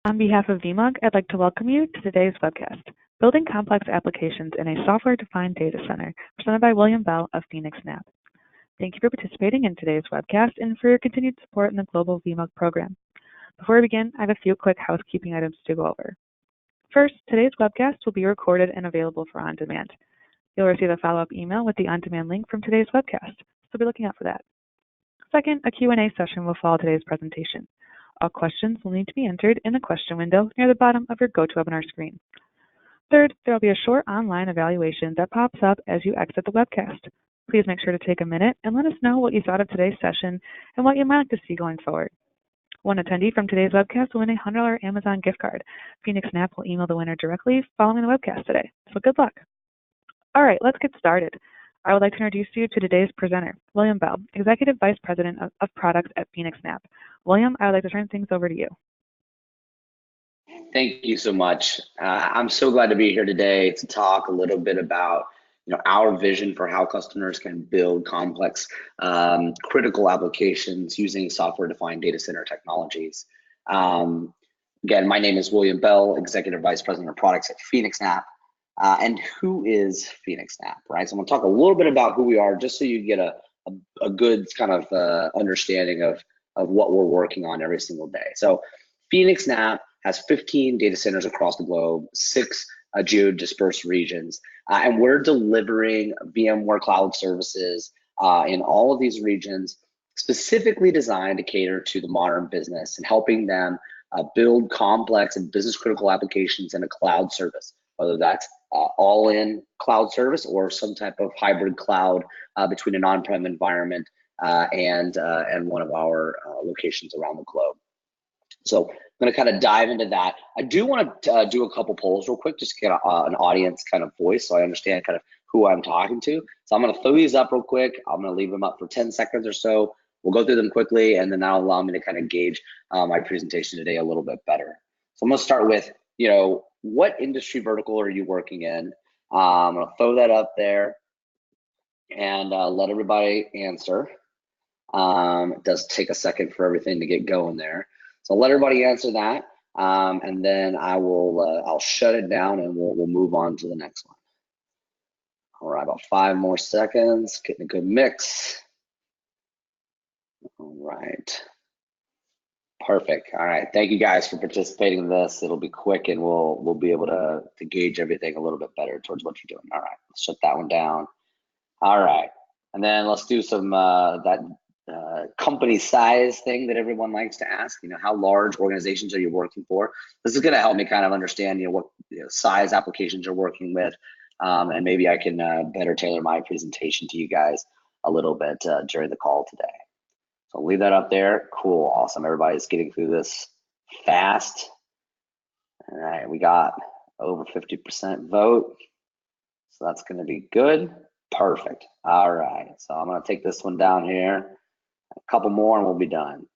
On behalf of VMUG, I'd like to welcome you to today's webcast, Building Complex Applications in a Software-Defined Data Center, presented by William Bell of phoenixNAP. Thank you for participating in today's webcast and for your continued support in the Global VMUG program. Before we begin, I have a few quick housekeeping items to go over. First, today's webcast will be recorded and available for on-demand. You'll receive a follow-up email with the on-demand link from today's webcast, so be looking out for that. Second, a Q&A session will follow today's presentation. All questions will need to be entered in the question window near the bottom of your GoToWebinar screen. Third, there will be a short online evaluation that pops up as you exit the webcast. Please make sure to take a minute and let us know what you thought of today's session and what you might like to see going forward. One attendee from today's webcast will win a $100 Amazon gift card. phoenixNAP will email the winner directly following the webcast today, so good luck. All right, let's get started. I would like to introduce you to today's presenter, William Bell, Executive Vice President of Products at phoenixNAP. William, I would like to turn things over to you. Thank you so much. I'm so glad to be here today to talk a little bit about our vision for how customers can build complex critical applications using software-defined data center technologies. Again, my name is William Bell, Executive Vice President of Products at phoenixNAP. And who is phoenixNAP, right? So I'm gonna talk a little bit about who we are, just so you get a good kind of understanding of what we're working on every single day. So phoenixNAP has 15 data centers across the globe, 6 geo-dispersed regions, and we're delivering VMware cloud services in all of these regions, specifically designed to cater to the modern business and helping them build complex and business critical applications in a cloud service, whether that's all-in cloud service or some type of hybrid cloud between an on-prem environment and one of our locations around the globe. So I'm going to kind of dive into that. I do want to do a couple polls real quick, just to get an audience kind of voice, so I understand kind of who I'm talking to. So I'm going to throw these up real quick. I'm going to leave them up for 10 seconds or so. We'll go through them quickly, and then that'll allow me to kind of gauge my presentation today a little bit better. So I'm going to start with, what industry vertical are you working in? I'm going to throw that up there and let everybody answer. It does take a second for everything to get going there. So let everybody answer that, and then I'll shut it down and we'll move on to the next one. All right, about 5 more seconds, getting a good mix. All right, perfect. All right, thank you guys for participating in this. It'll be quick and we'll be able to gauge everything a little bit better towards what you're doing. All right, let's shut that one down. All right, and then let's do some company size thing that everyone likes to ask. How large organizations are you working for? This is going to help me kind of understand what size applications you're working with, and maybe I can better tailor my presentation to you guys a little bit during the call today. So leave that up there. Cool, awesome. Everybody's getting through this fast. All right, we got over 50% vote, so that's going to be good. Perfect. All right, so I'm going to take this one down here. A couple more and we'll be done.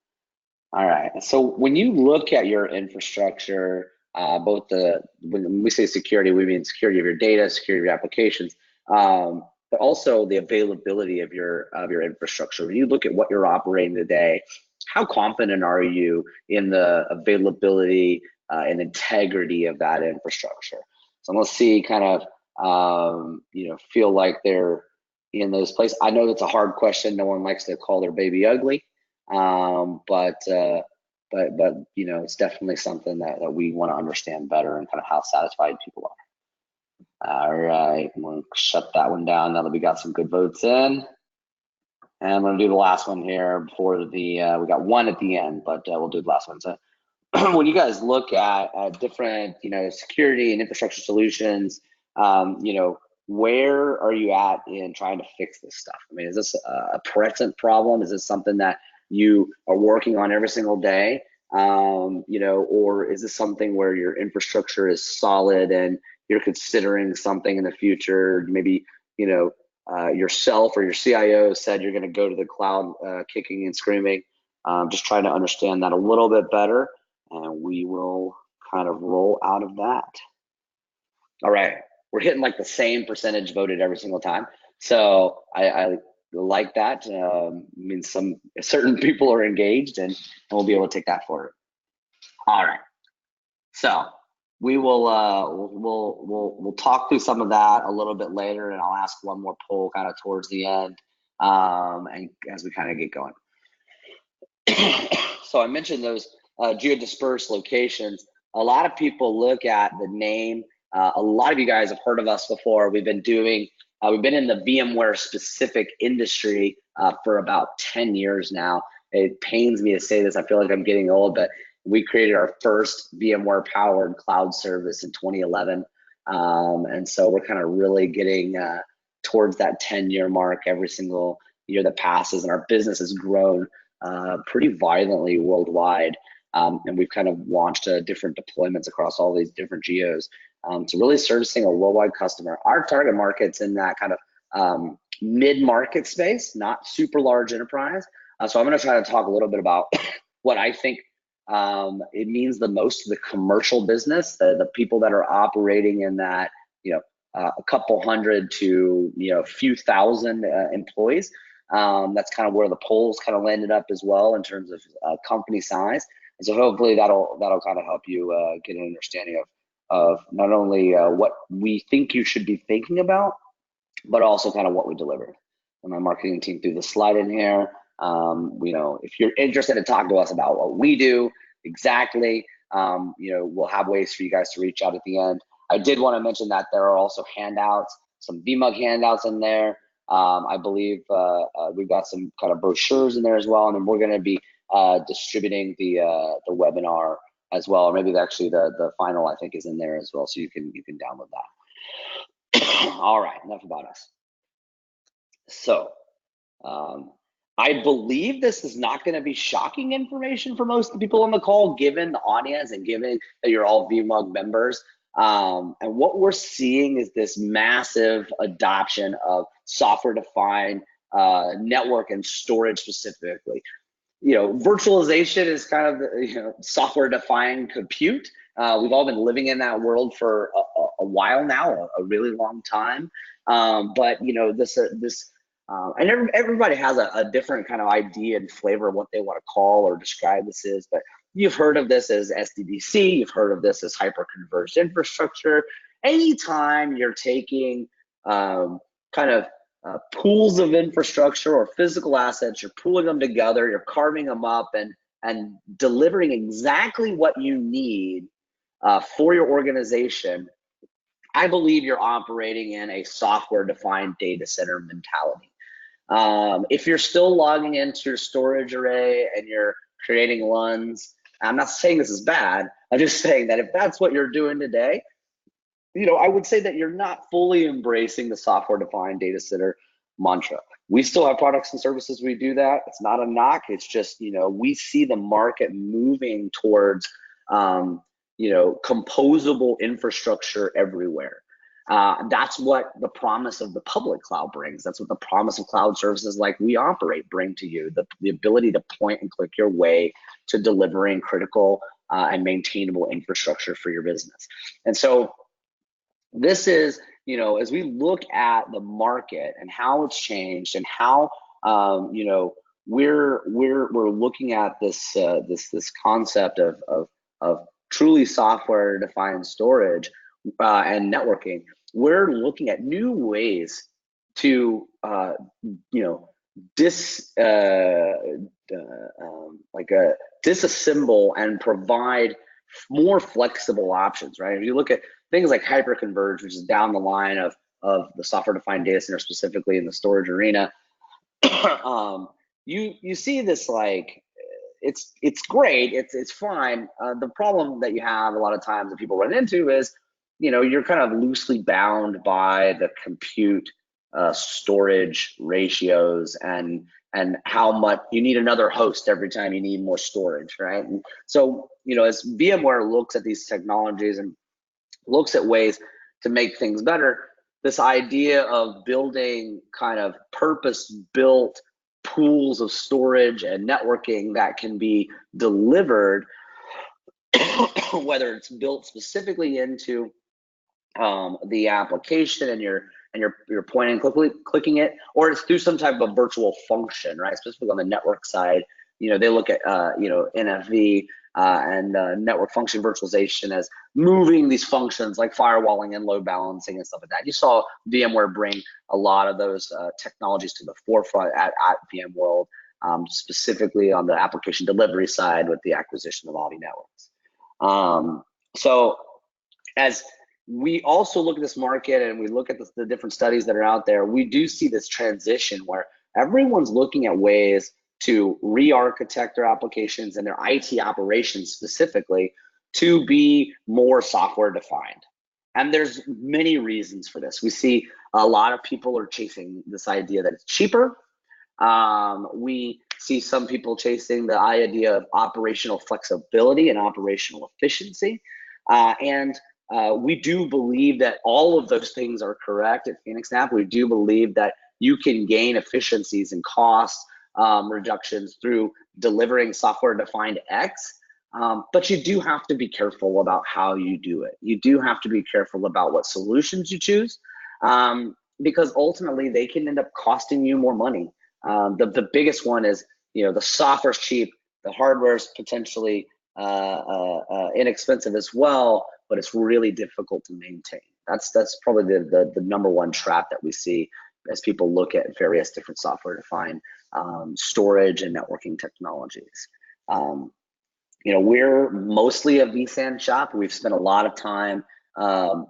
All right, so when you look at your infrastructure, when we say security, we mean security of your data, security of your applications, but also the availability of your infrastructure. When you look at what you're operating today, how confident are you in the availability and integrity of that infrastructure? So I'm gonna see kind of, feel like they're in those places. I know that's a hard question. No one likes to call their baby ugly, but it's definitely something that we want to understand better and kind of how satisfied people are. All right, I'm going to shut that one down now that we got some good votes in. And I'm going to do the last one here before we got one at the end, but we'll do the last one. So when you guys look at different, security and infrastructure solutions, where are you at in trying to fix this stuff? I mean, is this a present problem? Is this something that you are working on every single day? Or is this something where your infrastructure is solid and you're considering something in the future? Maybe, yourself or your CIO said you're going to go to the cloud kicking and screaming. Just trying to understand that a little bit better, and we will kind of roll out of that. All right. We're hitting like the same percentage voted every single time. So I like that. Means some certain people are engaged and we'll be able to take that forward. All right. So we will we'll talk through some of that a little bit later, and I'll ask one more poll kind of towards the end, and as we kind of get going. So I mentioned those geodispersed locations. A lot of people look at the name. A lot of you guys have heard of us before. We've been in the VMware specific industry for about 10 years now. It pains me to say this. I feel like I'm getting old, but we created our first VMware powered cloud service in 2011. And so we're kind of really getting towards that 10-year mark every single year that passes, and our business has grown pretty violently worldwide. And we've kind of launched different deployments across all these different geos. So really servicing a worldwide customer. Our target market's in that kind of mid-market space, not super large enterprise. So I'm going to try to talk a little bit about what I think it means the most to the commercial business, the people that are operating in that, a couple hundred to, a few thousand employees. That's kind of where the polls kind of landed up as well in terms of company size. And so hopefully that'll kind of help you get an understanding of not only what we think you should be thinking about, but also kind of what we delivered. And my marketing team threw the slide in here. If you're interested in talking to us about what we do exactly, we'll have ways for you guys to reach out at the end. I did want to mention that there are also handouts, some VMUG handouts in there. I believe we've got some kind of brochures in there as well, and then we're going to be distributing the webinar as well, or maybe actually the final I think is in there as well, so you can download that. All right, enough about us. So I believe this is not going to be shocking information for most of the people on the call, given the audience and given that you're all VMUG members. And what we're seeing is this massive adoption of software-defined network and storage specifically. Virtualization is kind of software-defined compute. We've all been living in that world for a while now, a really long time. But and everybody has a different kind of idea and flavor of what they want to call or describe this as. But you've heard of this as SDDC. You've heard of this as hyper-converged infrastructure. Anytime you're taking pools of infrastructure or physical assets, you're pooling them together, you're carving them up and delivering exactly what you need for your organization, I believe you're operating in a software-defined data center mentality. If you're still logging into your storage array and you're creating LUNs, I'm not saying this is bad, I'm just saying that if that's what you're doing today, I would say that you're not fully embracing the software-defined data center mantra. We still have products and services we do that. It's not a knock. It's just, we see the market moving towards, composable infrastructure everywhere. That's what the promise of the public cloud brings. That's what the promise of cloud services like we operate bring to you, the ability to point and click your way to delivering critical and maintainable infrastructure for your business. And so this is, as we look at the market and how it's changed and how, we're looking at this concept of truly software-defined storage and networking. We're looking at new ways to, disassemble and provide more flexible options, right? If you look at things like hyperconverged, which is down the line of the software-defined data center, specifically in the storage arena, you see this like it's great, it's fine. The problem that you have a lot of times that people run into is, you're kind of loosely bound by the compute storage ratios and how much you need another host every time you need more storage, right? And so, as VMware looks at these technologies and looks at ways to make things better, this idea of building kind of purpose-built pools of storage and networking that can be delivered, whether it's built specifically into the application and you're pointing and clicking it, or it's through some type of virtual function, right? Specifically on the network side, they look at NFV and network function virtualization as moving these functions like firewalling and load balancing and stuff like that. You saw VMware bring a lot of those technologies to the forefront at VMworld, specifically on the application delivery side with the acquisition of Avi Networks. So as we also look at this market and we look at the different studies that are out there, we do see this transition where everyone's looking at ways to re-architect their applications and their IT operations specifically to be more software defined. And there's many reasons for this. We see a lot of people are chasing this idea that it's cheaper. We see some people chasing the idea of operational flexibility and operational efficiency. We do believe that all of those things are correct at phoenixNAP. We do believe that you can gain efficiencies and cost reductions through delivering software-defined X, but you do have to be careful about how you do it. You do have to be careful about what solutions you choose, because ultimately they can end up costing you more money. The biggest one is, the software's cheap, the hardware's potentially inexpensive as well, but it's really difficult to maintain. That's probably the number one trap that we see as people look at various different software-defined storage and networking technologies. We're mostly a vSAN shop. We've spent a lot of time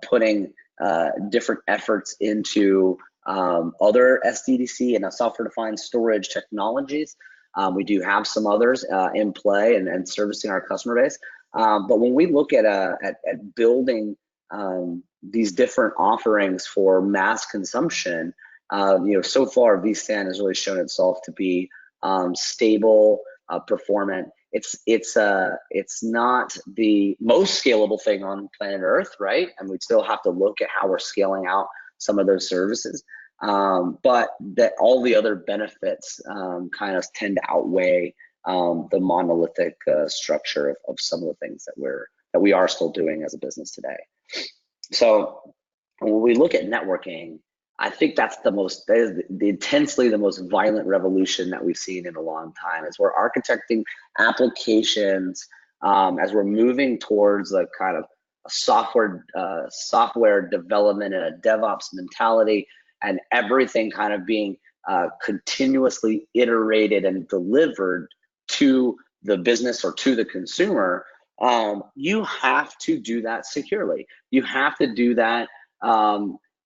putting different efforts into other SDDC and software-defined storage technologies. We do have some others in play and servicing our customer base. But when we look at building these different offerings for mass consumption, so far vSAN has really shown itself to be stable, performant. It's not the most scalable thing on planet Earth, right? And we still have to look at how we're scaling out some of those services. But that all the other benefits kind of tend to outweigh the monolithic structure of some of the things that we are still doing as a business today. So when we look at networking, I think that is intensely the most violent revolution that we've seen in a long time. As we're architecting applications, as we're moving towards a kind of a software development and a DevOps mentality, and everything kind of being continuously iterated and delivered to the business or to the consumer, you have to do that securely. You have to do that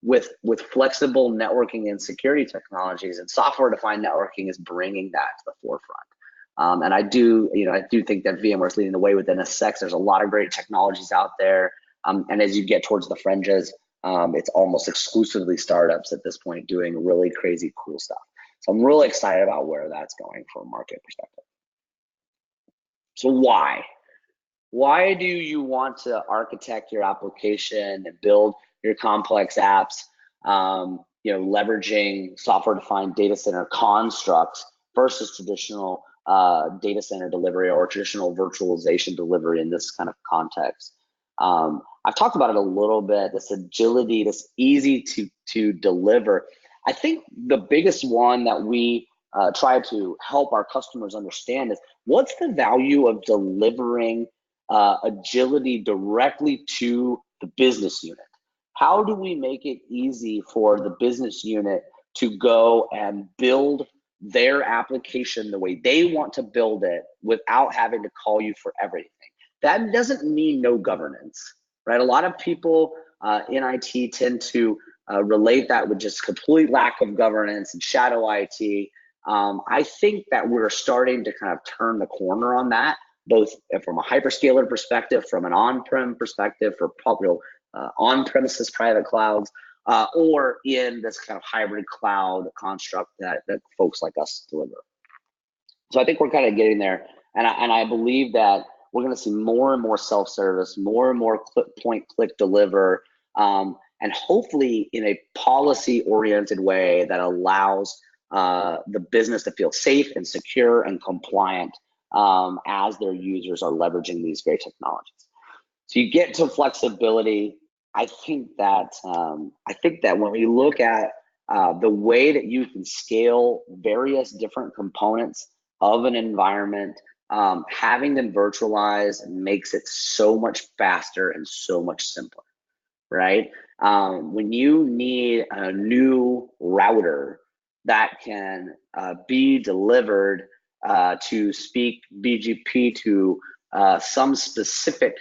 with flexible networking and security technologies, and software-defined networking is bringing that to the forefront. And I do think that VMware is leading the way with NSX. There's a lot of great technologies out there, and as you get towards the fringes, it's almost exclusively startups at this point doing really crazy cool stuff. So I'm really excited about where that's going from a market perspective. So why do you want to architect your application and build your complex apps, leveraging software-defined data center constructs versus traditional data center delivery or traditional virtualization delivery in this kind of context? I've talked about it a little bit, this agility, this easy to deliver. I think the biggest one that we try to help our customers understand is, what's the value of delivering agility directly to the business unit? How do we make it easy for the business unit to go and build their application the way they want to build it without having to call you for everything? That doesn't mean no governance, right? A lot of people in IT tend to relate that with just complete lack of governance and shadow IT. I think that we're starting to kind of turn the corner on that, both from a hyperscaler perspective, from an on-prem perspective for on-premises private clouds, or in this kind of hybrid cloud construct that folks like us deliver. So I think we're kind of getting there, and I believe that we're going to see more and more self-service, more and more point-click deliver, and hopefully in a policy-oriented way that allows the business to feel safe and secure and compliant as their users are leveraging these great technologies. So you get to flexibility. I think that when we look at the way that you can scale various different components of an environment having them virtualized makes it so much faster and so much simpler, right? When you need a new router that can be delivered to speak BGP to some specific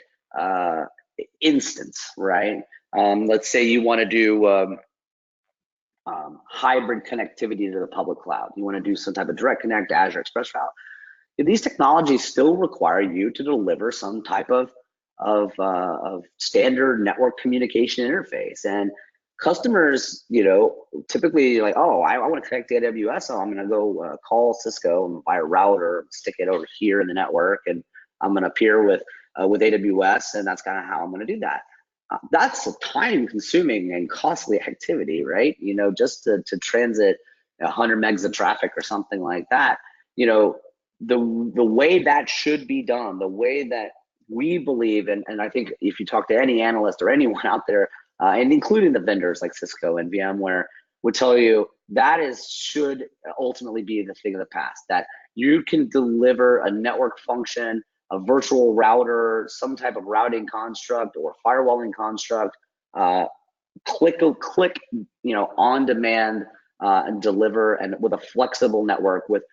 instance, right? Let's say you want to do hybrid connectivity to the public cloud. You want to do some type of direct connect to Azure Express Route. These technologies still require you to deliver some type of standard network communication interface. And customers, typically like, oh, I want to connect to AWS, so I'm going to go call Cisco and buy a router, stick it over here in the network, and I'm going to peer with AWS, and that's kind of how I'm going to do that. That's a time-consuming and costly activity, right? Just to transit 100 megs of traffic or something like that. The way that should be done, the way that we believe, and I think if you talk to any analyst or anyone out there, and including the vendors like Cisco and VMware, would tell you that should ultimately be the thing of the past, that you can deliver a network function, a virtual router, some type of routing construct or firewalling construct, click, on demand, and deliver, and with a flexible network with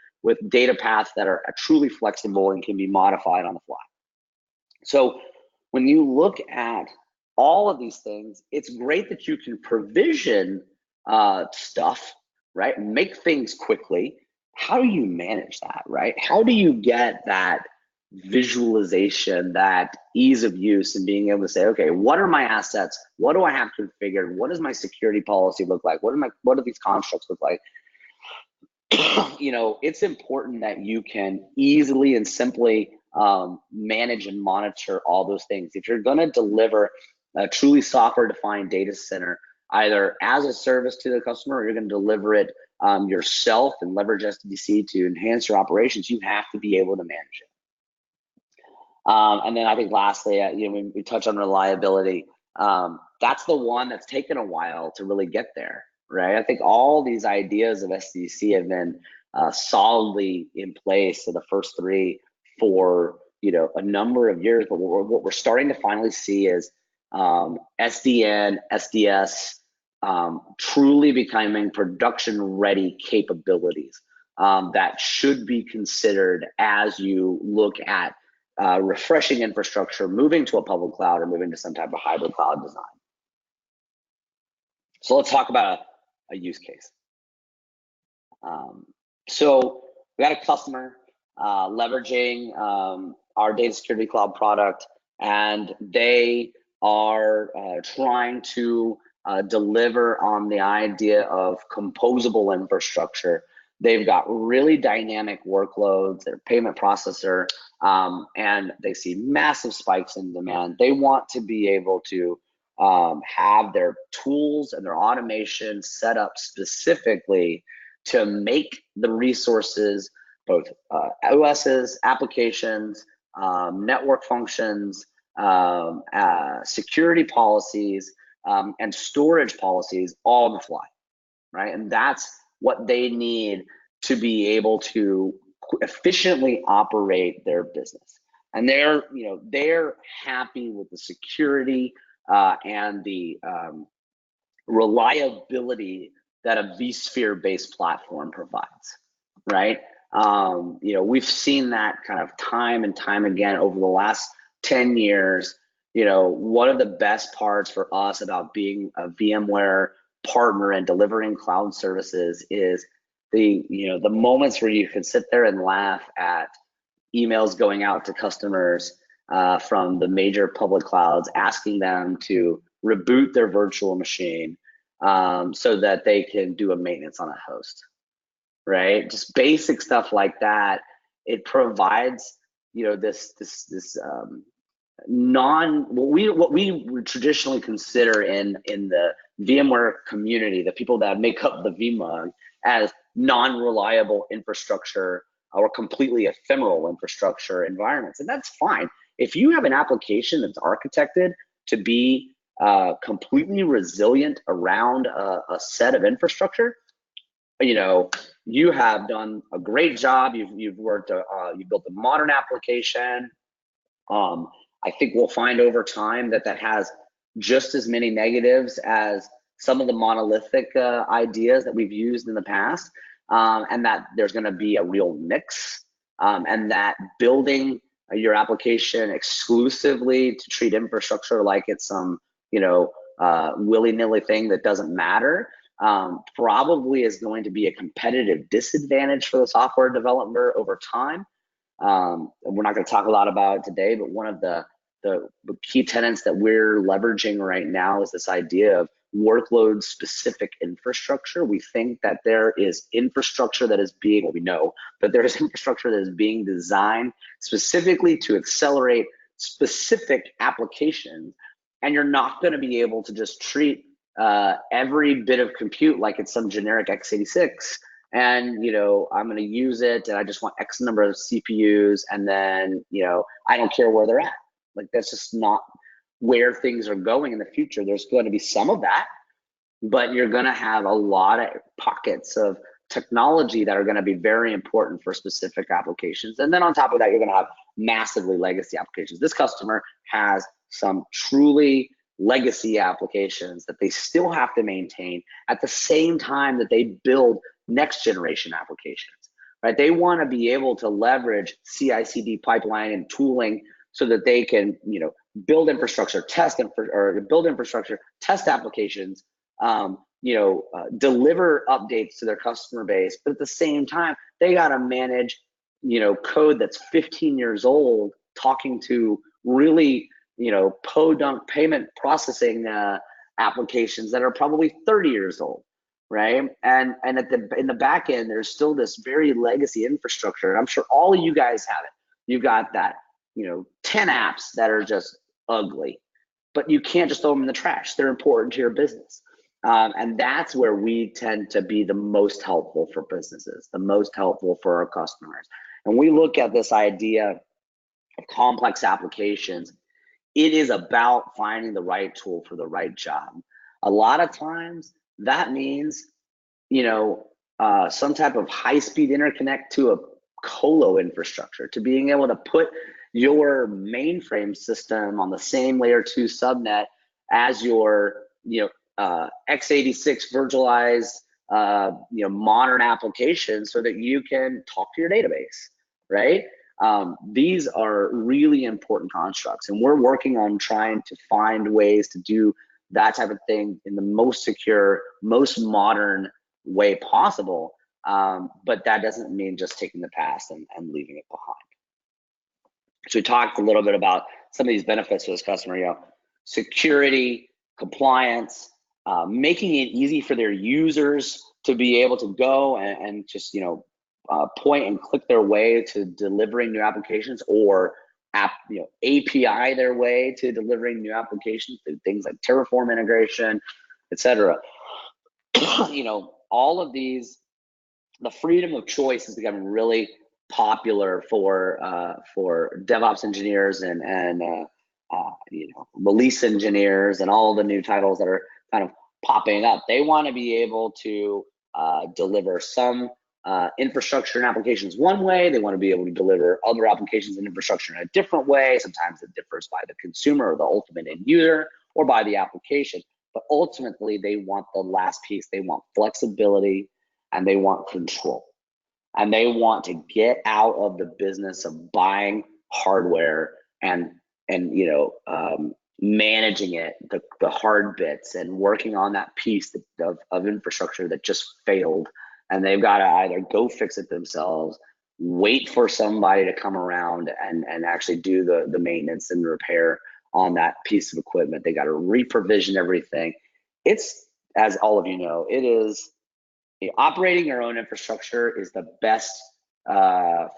data paths that are truly flexible and can be modified on the fly. So when you look at all of these things, it's great that you can provision stuff, right? Make things quickly. How do you manage that, right? How do you get that visualization, that ease of use, and being able to say, okay, what are my assets? What do I have configured? What does my security policy look like? What do these constructs look like? It's important that you can easily and simply manage and monitor all those things. If you're going to deliver a truly software-defined data center, either as a service to the customer, or you're going to deliver it yourself and leverage SDDC to enhance your operations, you have to be able to manage it. And then I think lastly, when we touch on reliability, that's the one that's taken a while to really get there, right? I think all these ideas of SDDC have been solidly in place for the first three for a number of years, but what we're starting to finally see is SDN, SDS truly becoming production-ready capabilities that should be considered as you look at refreshing infrastructure, moving to a public cloud, or moving to some type of hybrid cloud design. So let's talk about a use case. So we got a customer leveraging our data security cloud product, and they are trying to deliver on the idea of composable infrastructure. They've got really dynamic workloads, their payment processor, and they see massive spikes in demand. They want to be able to have their tools and their automation set up specifically to make the resources, both OSs, applications, network functions, security policies, and storage policies all on the fly, right? And that's what they need to be able to efficiently operate their business. And they're happy with the security and the reliability that a vSphere-based platform provides, right? We've seen that kind of time and time again over the last 10 years. One of the best parts for us about being a VMware partner and delivering cloud services is the moments where you can sit there and laugh at emails going out to customers from the major public clouds asking them to reboot their virtual machine so that they can do a maintenance on a host, right? Just basic stuff like that. It provides this what we would traditionally consider in the VMware community, the people that make up the VMUG, as non-reliable infrastructure or completely ephemeral infrastructure environments. And that's fine. If you have an application that's architected to be completely resilient around a set of infrastructure, you know, you have done a great job. You've worked, you built a modern application. I think we'll find over time that has just as many negatives as some of the monolithic ideas that we've used in the past, and that there's going to be a real mix, and that building your application exclusively to treat infrastructure like it's some, willy-nilly thing that doesn't matter, probably is going to be a competitive disadvantage for the software developer over time. And we're not going to talk a lot about it today, but one of the key tenets that we're leveraging right now is this idea of workload specific infrastructure. We think that there is infrastructure that is being, well, we know that there is infrastructure that is being designed specifically to accelerate specific applications, and you're not going to be able to just treat every bit of compute like it's some generic x86, and I'm going to use it and I just want X number of CPUs, and then I don't care where they're at. Like, that's just not where things are going in the future. There's going to be some of that, but you're going to have a lot of pockets of technology that are going to be very important for specific applications. And then on top of that, you're going to have massively legacy applications. This customer has some truly legacy applications that they still have to maintain at the same time that they build next generation applications, right? They want to be able to leverage CI/CD pipeline and tooling so that they can, build infrastructure, test applications, deliver updates to their customer base. But at the same time, they got to manage, code that's 15 years old, talking to really, podunk payment processing applications that are probably 30 years old, right? And in the back end, there's still this very legacy infrastructure. And I'm sure all of you guys have it. You got that, 10 apps that are just ugly, but you can't just throw them in the trash. They're important to your business. And that's where we tend to be the most helpful for businesses, the most helpful for our customers. And we look at this idea of complex applications. It is about finding the right tool for the right job. A lot of times that means, some type of high-speed interconnect to a colo infrastructure, to being able to put your mainframe system on the same layer 2 subnet as your x86 virtualized modern application, so that you can talk to your database, right? These are really important constructs, and we're working on trying to find ways to do that type of thing in the most secure, most modern way possible. But that doesn't mean just taking the past and leaving it behind. So we talked a little bit about some of these benefits for this customer, security, compliance, making it easy for their users to be able to go and just, point and click their way to delivering new applications, or API their way to delivering new applications through things like Terraform integration, etc. All of these, the freedom of choice has become really popular for DevOps engineers and release engineers and all the new titles that are kind of popping up. They want to be able to deliver some infrastructure and applications one way. They want to be able to deliver other applications and infrastructure in a different way. Sometimes it differs by the consumer or the ultimate end user, or by the application. But ultimately, they want the last piece. They want flexibility, and they want control. And they want to get out of the business of buying hardware and managing it, the hard bits, and working on that piece of infrastructure that just failed. And they've got to either go fix it themselves, wait for somebody to come around and actually do the maintenance and repair on that piece of equipment. They got to re-provision everything. It's, as all of you know, it is, operating your own infrastructure is the best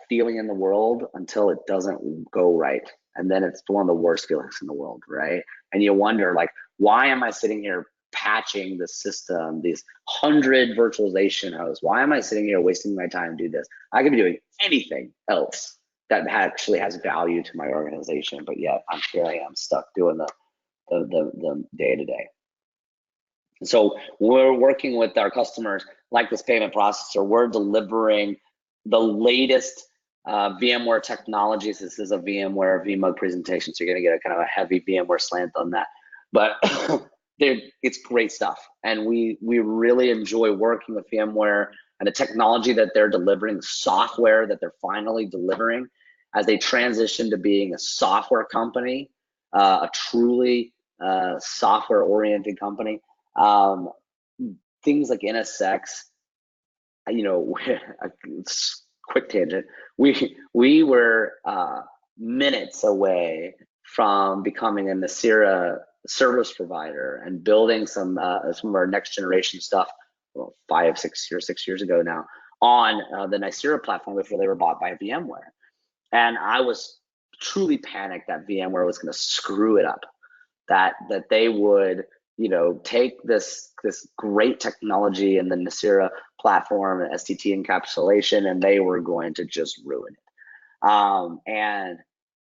feeling in the world until it doesn't go right. And then it's one of the worst feelings in the world, right? And you wonder, like, why am I sitting here patching the system, these 100 virtualization hosts? Why am I sitting here wasting my time to do this? I could be doing anything else that actually has value to my organization, but yet here I am stuck doing the day-to-day. So we're working with our customers like this payment processor. We're delivering the latest VMware Technologies. This is a VMware vMUG presentation, so you're going to get a kind of a heavy VMware slant on that. But it's great stuff, and we really enjoy working with VMware and the technology that they're delivering, the software that they're finally delivering as they transition to being a software company, a truly software-oriented company. Things like NSX, you know, quick tangent. We were minutes away from becoming a Nicira service provider and building some of our next generation stuff. Well, 6 years ago now on the Nicira platform before they were bought by VMware, and I was truly panicked that VMware was going to screw it up, that they would, you know, take this great technology and the Nicira platform and STT encapsulation, and they were going to just ruin it. And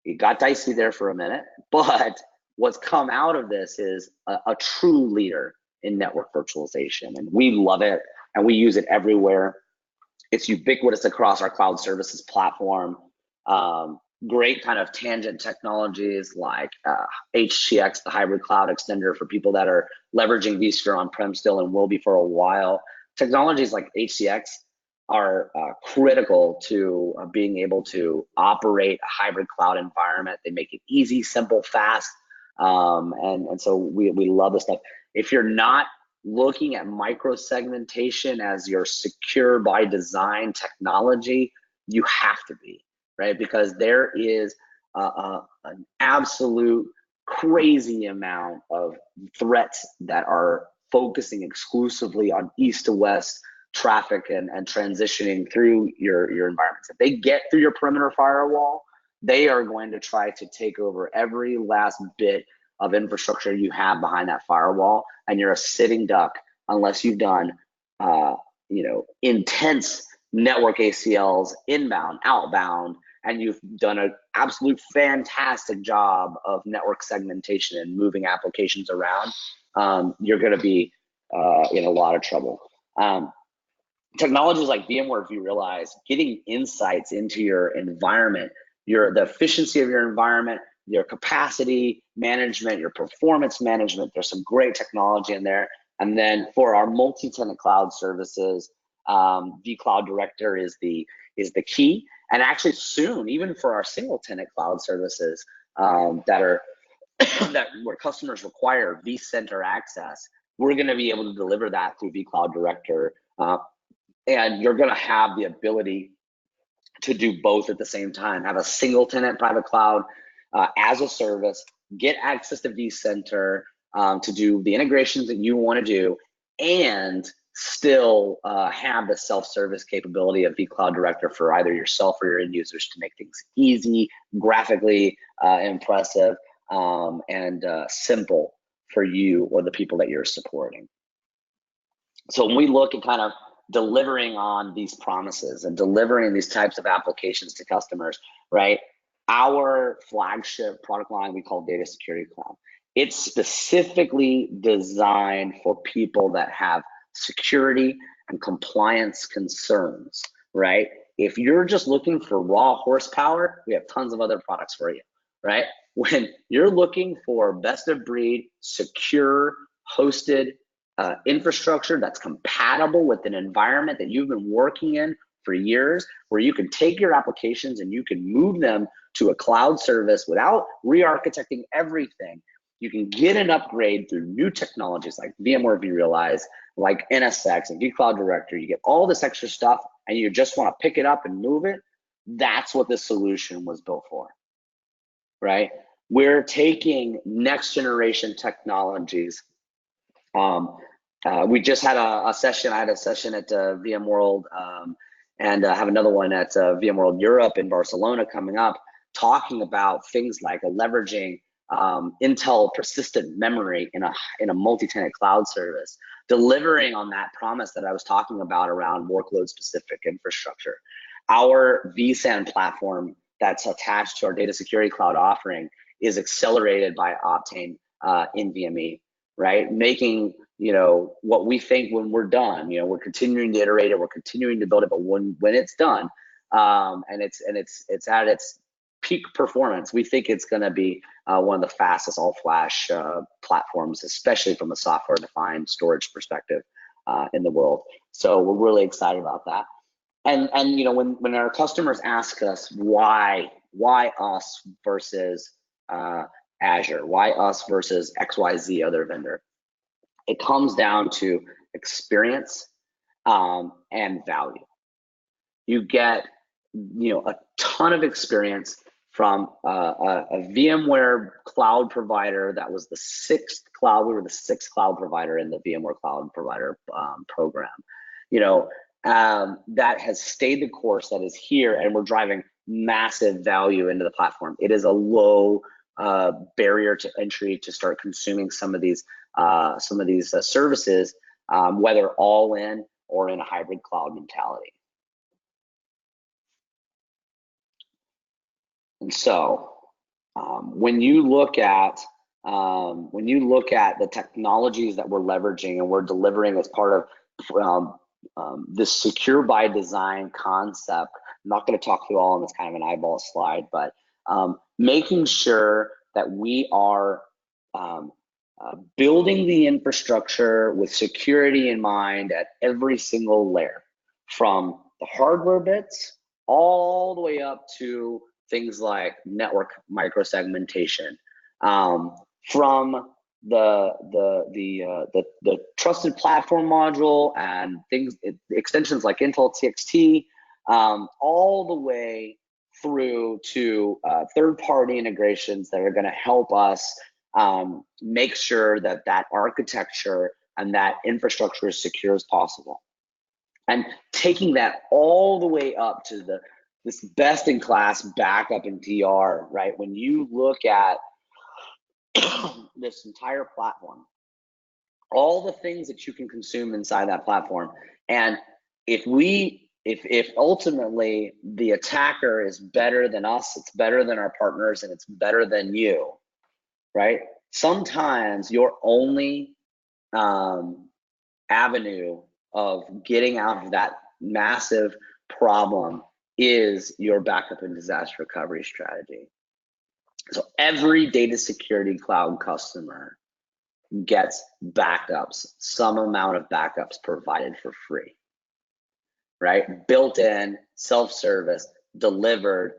it got dicey there for a minute, but what's come out of this is a true leader in network virtualization, and we love it, and we use it everywhere. It's ubiquitous across our cloud services platform. Great kind of tangent technologies like HCX, the hybrid cloud extender for people that are leveraging vSphere on-prem still and will be for a while. Technologies like HCX are critical to being able to operate a hybrid cloud environment. They make it easy, simple, fast, and so we love this stuff. If you're not looking at micro-segmentation as your secure by design technology, you have to be. Right, because there is an absolute crazy amount of threats that are focusing exclusively on east to west traffic and transitioning through your environments. If they get through your perimeter firewall, they are going to try to take over every last bit of infrastructure you have behind that firewall, and you're a sitting duck unless you've done you know, intense network ACLs inbound, outbound, and you've done an absolute fantastic job of network segmentation and moving applications around, you're going to be in a lot of trouble. Technologies like VMware vRealize, getting insights into your environment, the efficiency of your environment, your capacity management, your performance management. There's some great technology in there. And then for our multi-tenant cloud services, vCloud Director is the key. And actually soon, even for our single tenant cloud services that where customers require vCenter access, we're going to be able to deliver that through vCloud Director. And you're going to have the ability to do both at the same time. Have a single tenant private cloud as a service, get access to vCenter to do the integrations that you want to do, and still have the self-service capability of vCloud Director for either yourself or your end users to make things easy, graphically impressive, and simple for you or the people that you're supporting. So when we look at kind of delivering on these promises and delivering these types of applications to customers, right? Our flagship product line we call Data Security Cloud. It's specifically designed for people that have security and compliance concerns, right? If you're just looking for raw horsepower, we have tons of other products for you, right? When you're looking for best of breed, secure, hosted infrastructure that's compatible with an environment that you've been working in for years, where you can take your applications and you can move them to a cloud service without re-architecting everything. You can get an upgrade through new technologies like VMware vRealize, like NSX and vCloud Director. You get all this extra stuff and you just want to pick it up and move it. That's what this solution was built for, right? We're taking next generation technologies. We just had a session. I had a session at VMworld and have another one at VMworld Europe in Barcelona coming up, talking about things like leveraging Intel persistent memory in a multi-tenant cloud service, delivering on that promise that I was talking about around workload-specific infrastructure. Our vSAN platform that's attached to our data security cloud offering is accelerated by Optane NVMe, right? Making what we think when we're done. We're continuing to iterate it, we're continuing to build it, but when it's done, and it's at its peak performance, we think it's going to be one of the fastest all-flash platforms, especially from a software-defined storage perspective in the world. So we're really excited about that. And when our customers ask us why us versus Azure, why us versus XYZ other vendor, it comes down to experience and value. You get a ton of experience from a VMware cloud provider that was the sixth cloud. We were the sixth cloud provider in the VMware cloud provider program. That has stayed the course, that is here, and we're driving massive value into the platform. It is a low barrier to entry to start consuming some of these services, whether all in or in a hybrid cloud mentality. And so when you look at the technologies that we're leveraging and we're delivering as part of this secure by design concept, I'm not going to talk through all of them, it's kind of an eyeball slide, but making sure that we are building the infrastructure with security in mind at every single layer, from the hardware bits all the way up to things like network microsegmentation, from the trusted platform module and extensions like Intel TXT, all the way through to third-party integrations that are going to help us make sure that architecture and that infrastructure is secure as possible. And taking that all the way up to this best-in-class backup and DR, right? When you look at this entire platform, all the things that you can consume inside that platform, and if ultimately the attacker is better than us, it's better than our partners, and it's better than you, right? Sometimes your only avenue of getting out of that massive problem is your backup and disaster recovery strategy. So every data security cloud customer gets backups, some amount of backups provided for free, right? Built in, self-service, delivered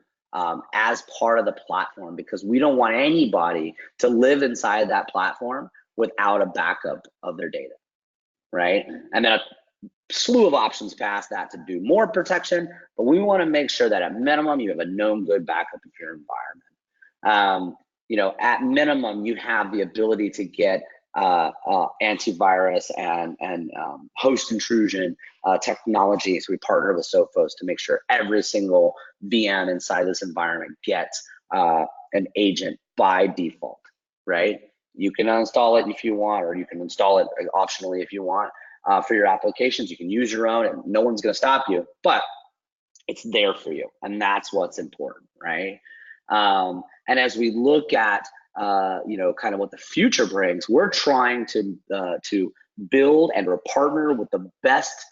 as part of the platform, because we don't want anybody to live inside that platform without a backup of their data, right? And then a slew of options past that to do more protection, but we want to make sure that at minimum you have a known good backup of your environment. At minimum you have the ability to get antivirus and host intrusion technologies. We partner with Sophos to make sure every single VM inside this environment gets an agent by default, right? You can uninstall it if you want, or you can install it optionally if you want for your applications. You can use your own and no one's going to stop you, but it's there for you, and that's what's important, right? And as we look at kind of what the future brings, we're trying to build and partner with the best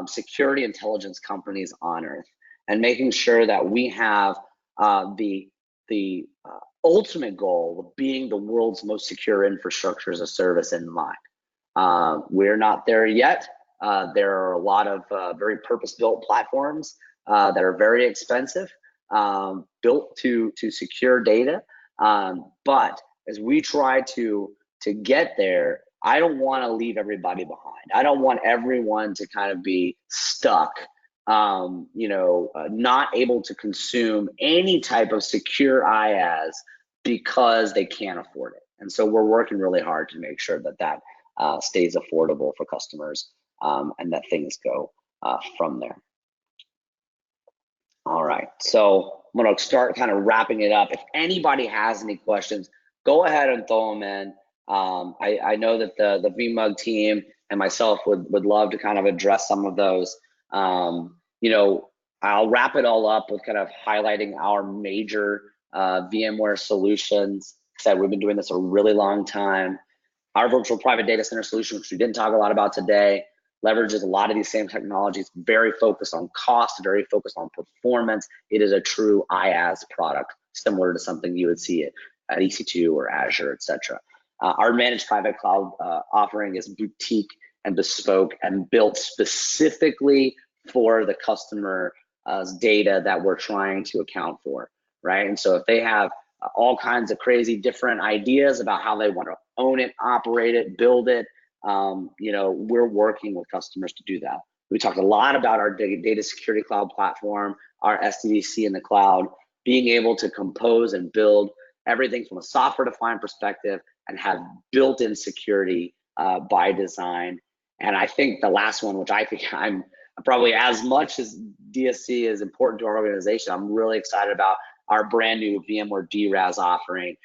security intelligence companies on earth, and making sure that we have the ultimate goal of being the world's most secure infrastructure as a service in mind. We're not there yet. There are a lot of very purpose-built platforms that are very expensive, built to secure data. But as we try to get there, I don't want to leave everybody behind. I don't want everyone to kind of be stuck, not able to consume any type of secure IaaS because they can't afford it. And so we're working really hard to make sure that stays affordable for customers, and that things go from there. All right, so I'm going to start kind of wrapping it up. If anybody has any questions, go ahead and throw them in. I know that the VMUG team and myself would love to kind of address some of those. I'll wrap it all up with kind of highlighting our major VMware solutions. Said we've been doing this a really long time. Our virtual private data center solution, which we didn't talk a lot about today, leverages a lot of these same technologies, very focused on cost, very focused on performance. It is a true IaaS product, similar to something you would see at EC2 or Azure, etc. Our managed private cloud offering is boutique and bespoke and built specifically for the customer's data that we're trying to account for, right? And so if they have all kinds of crazy different ideas about how they want to own it, operate it, build it, we're working with customers to do that. We talked a lot about our data security cloud platform, our SDDC in the cloud, being able to compose and build everything from a software-defined perspective and have built-in security by design. And I think the last one, which I think I'm probably as much as DSC is important to our organization, I'm really excited about our brand new VMware DRaaS offering.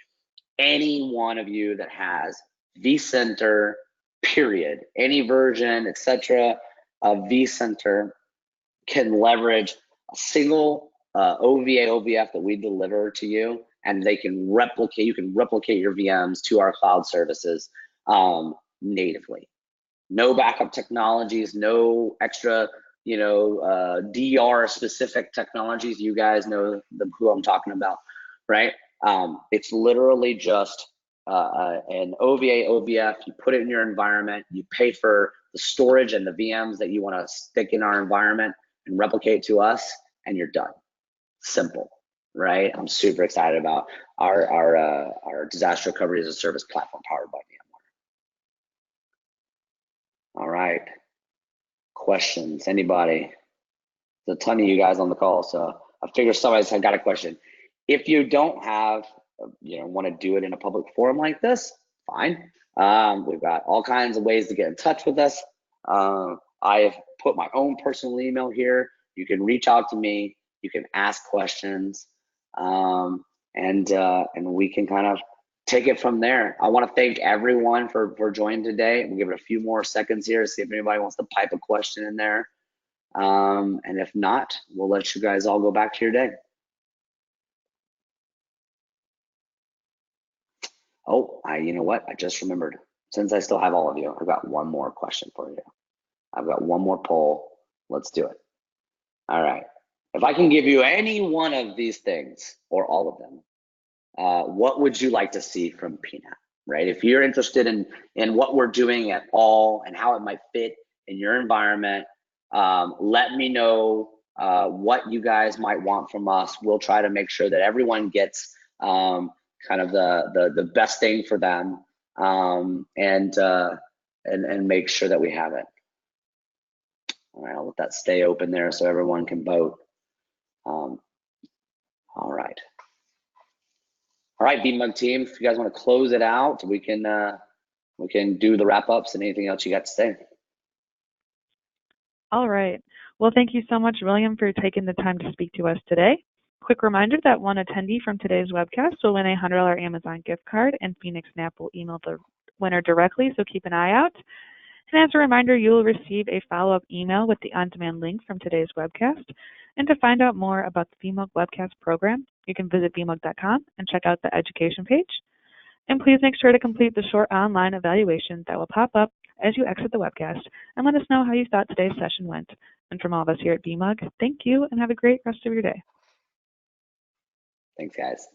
Any one of you that has vCenter, period, any version, etc., of vCenter can leverage a single OVA, OVF that we deliver to you, and they can replicate, you can replicate your VMs to our cloud services natively. No backup technologies, no extra, DR specific technologies. You guys know who I'm talking about, right? It's literally just an OVA, OVF. You put it in your environment, you pay for the storage and the VMs that you want to stick in our environment and replicate to us, and you're done. Simple, right? I'm super excited about our disaster recovery as a service platform powered by VMware. All right, questions, anybody? There's a ton of you guys on the call, so I figure somebody's got a question. If you don't have, want to do it in a public forum like this, fine. We've got all kinds of ways to get in touch with us. I have put my own personal email here. You can reach out to me. You can ask questions, and we can kind of take it from there. I want to thank everyone for joining today. We'll give it a few more seconds here to see if anybody wants to pipe a question in there. And if not, we'll let you guys all go back to your day. Oh, you know what? I just remembered. Since I still have all of you, I've got one more question for you. I've got one more poll. Let's do it. All right. If I can give you any one of these things or all of them, what would you like to see from pNAP, right? If you're interested in what we're doing at all and how it might fit in your environment, let me know what you guys might want from us. We'll try to make sure that everyone gets kind of the best thing for them, and make sure that we have it. All right, I'll let that stay open there so everyone can vote. All right. All right, VMware team, if you guys want to close it out, we can do the wrap ups and anything else you got to say. All right. Well, thank you so much, William, for taking the time to speak to us today. Quick reminder that one attendee from today's webcast will win a $100 Amazon gift card, and phoenixNAP will email the winner directly, so keep an eye out. And as a reminder, you will receive a follow-up email with the on-demand link from today's webcast. And to find out more about the VMware Webcast program, you can visit vmware.com and check out the education page. And please make sure to complete the short online evaluation that will pop up as you exit the webcast, and let us know how you thought today's session went. And from all of us here at VMware, thank you and have a great rest of your day. Thanks, guys.